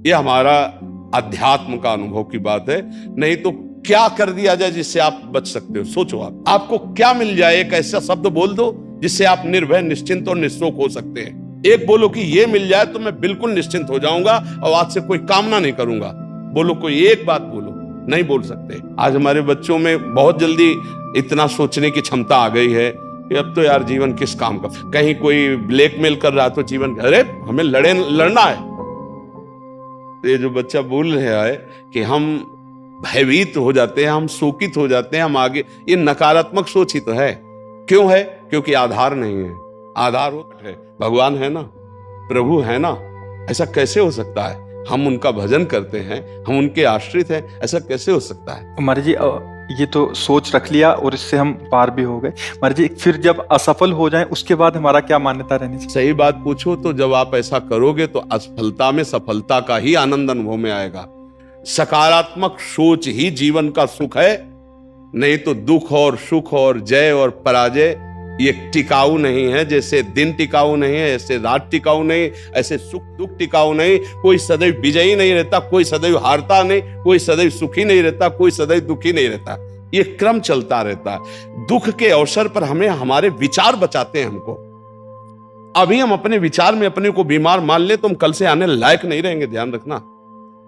ये हमारा अध्यात्म का अनुभव की बात है। नहीं तो क्या कर दिया जाए जिससे आप बच सकते हो? सोचो आपको क्या मिल जाए? एक ऐसा शब्द बोल दो जिससे आप निर्भय, निश्चिंत और निःशोक हो सकते हैं। एक बोलो कि ये मिल जाए तो मैं बिल्कुल निश्चिंत हो जाऊंगा और आज से कोई कामना नहीं करूंगा। बोलो, कोई एक बात बोलो। नहीं बोल सकते। आज हमारे बच्चों में बहुत जल्दी इतना सोचने की क्षमता आ गई है कि अब तो यार जीवन किस काम का। कहीं कोई ब्लैकमेल कर रहा तो जीवन, अरे हमें लड़ना है। तो ये जो बच्चा बोल रहा है कि हम भयभीत हो जाते हैं, हम शोकित हो जाते हैं, हम आगे, ये नकारात्मक सोच ही तो है। क्यों है? क्योंकि आधार नहीं है। आधार है भगवान, है ना, प्रभु है ना। ऐसा कैसे हो सकता है? हम उनका भजन करते हैं, हम उनके आश्रित हैं, ऐसा कैसे हो सकता है? महाराज जी, ये तो सोच रख लिया और इससे हम पार भी हो गए। महाराज जी, फिर जब असफल हो जाएं उसके बाद हमारा क्या मान्यता रहनी चाहिए? सही बात पूछो तो जब आप ऐसा करोगे तो असफलता में सफलता का ही आनंद अनुभव में आएगा। सकारात्मक सोच ही जीवन का सुख है। नहीं तो दुख और सुख और जय और पराजय ये टिकाऊ नहीं है। जैसे दिन टिकाऊ नहीं है, ऐसे रात टिकाऊ नहीं, ऐसे सुख दुख टिकाऊ नहीं। कोई सदैव विजयी नहीं रहता, कोई सदैव हारता नहीं, कोई सदैव सुखी नहीं रहता, कोई सदैव दुखी नहीं रहता। ये क्रम चलता रहता है। दुख के अवसर पर हमें हमारे विचार बचाते हैं हमको। अभी हम अपने विचार में अपने को बीमार मान ले तो हम कल से आने लायक नहीं रहेंगे। ध्यान रखना,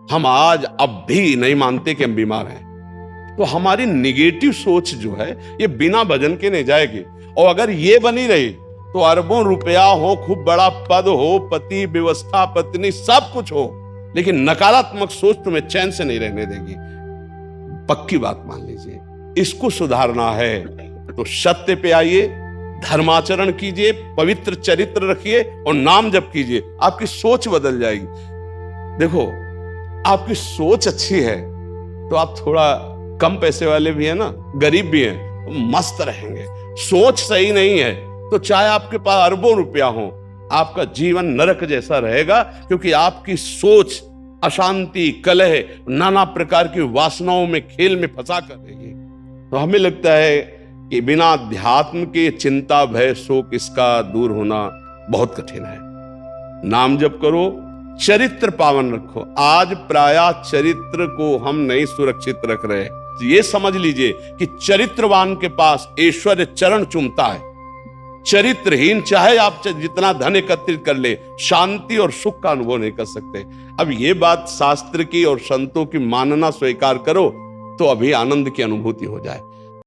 हम आज अब भी नहीं मानते कि हम बीमार हैं। तो हमारी निगेटिव सोच जो है ये बिना भजन के नहीं जाएगी। और अगर ये बनी रही तो अरबों रुपया हो, खूब बड़ा पद हो, पति, व्यवस्था, पत्नी, सब कुछ हो, लेकिन नकारात्मक सोच तुम्हें चैन से नहीं रहने देगी। पक्की बात मान लीजिए। इसको सुधारना है तो सत्य पे आइए, धर्माचरण कीजिए, पवित्र चरित्र रखिए और नाम जप कीजिए। आपकी सोच बदल जाएगी। देखो, आपकी सोच अच्छी है तो आप थोड़ा कम पैसे वाले भी है ना, गरीब भी हैं, तो मस्त रहेंगे। सोच सही नहीं है तो चाहे आपके पास अरबों रुपया हो, आपका जीवन नरक जैसा रहेगा। क्योंकि आपकी सोच अशांति, कलह, नाना प्रकार की वासनाओं में, खेल में फंसा कर देगी। तो हमें लगता है कि बिना अध्यात्म के चिंता, भय, शोक इसका दूर होना बहुत कठिन है। नाम जप करो, चरित्र पावन रखो। आज प्रायः चरित्र को हम नहीं सुरक्षित रख रहे। ये समझ लीजिए कि चरित्रवान के पास ऐश्वर्य चरण चूमता है। चरित्रहीन चाहे आप जितना धन एकत्रित कर ले, शांति और सुख का अनुभव नहीं कर सकते। अब ये बात शास्त्र की और संतों की मानना स्वीकार करो तो अभी आनंद की अनुभूति हो जाए।